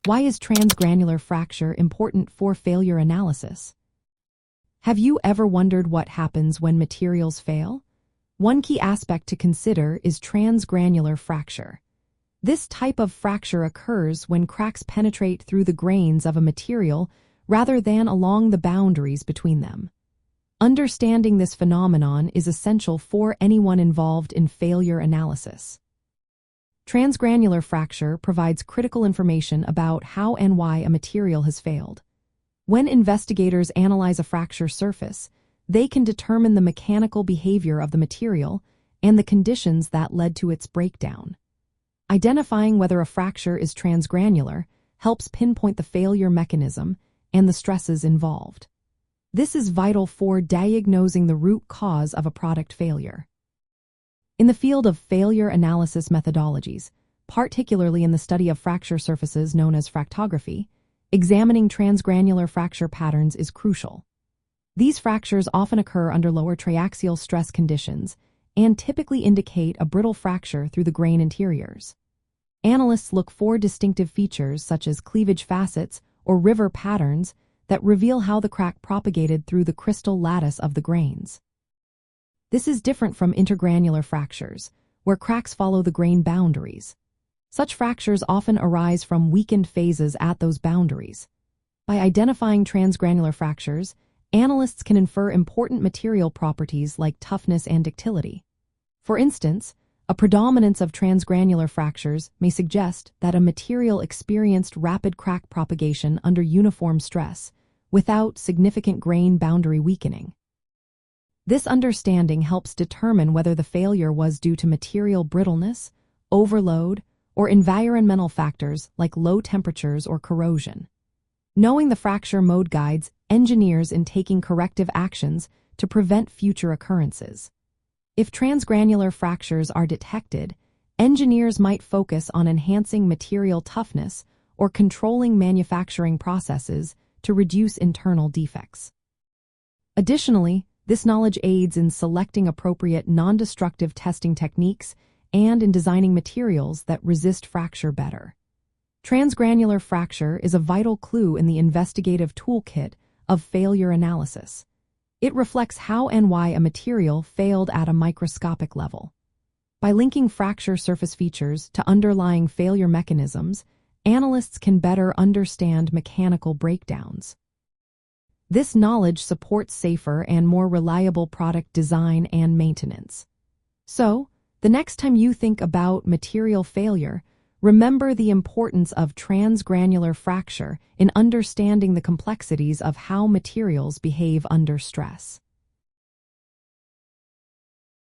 Why is transgranular fracture important for failure analysis? Have you ever wondered what happens when materials fail? One key aspect to consider is transgranular fracture. This type of fracture occurs when cracks penetrate through the grains of a material rather than along the boundaries between them. Understanding this phenomenon is essential for anyone involved in failure analysis. Transgranular fracture provides critical information about how and why a material has failed. When investigators analyze a fracture surface, they can determine the mechanical behavior of the material and the conditions that led to its breakdown. Identifying whether a fracture is transgranular helps pinpoint the failure mechanism and the stresses involved. This is vital for diagnosing the root cause of a product failure. In the field of failure analysis methodologies, particularly in the study of fracture surfaces known as fractography, examining transgranular fracture patterns is crucial. These fractures often occur under lower triaxial stress conditions and typically indicate a brittle fracture through the grain interiors. Analysts look for distinctive features such as cleavage facets or river patterns that reveal how the crack propagated through the crystal lattice of the grains. This is different from intergranular fractures, where cracks follow the grain boundaries. Such fractures often arise from weakened phases at those boundaries. By identifying transgranular fractures, analysts can infer important material properties like toughness and ductility. For instance, a predominance of transgranular fractures may suggest that a material experienced rapid crack propagation under uniform stress, without significant grain boundary weakening. This understanding helps determine whether the failure was due to material brittleness, overload, or environmental factors like low temperatures or corrosion. Knowing the fracture mode guides engineers in taking corrective actions to prevent future occurrences. If transgranular fractures are detected, engineers might focus on enhancing material toughness or controlling manufacturing processes to reduce internal defects. Additionally, this knowledge aids in selecting appropriate non-destructive testing techniques and in designing materials that resist fracture better. Transgranular fracture is a vital clue in the investigative toolkit of failure analysis. It reflects how and why a material failed at a microscopic level. By linking fracture surface features to underlying failure mechanisms, analysts can better understand mechanical breakdowns. This knowledge supports safer and more reliable product design and maintenance. So, the next time you think about material failure, remember the importance of transgranular fracture in understanding the complexities of how materials behave under stress.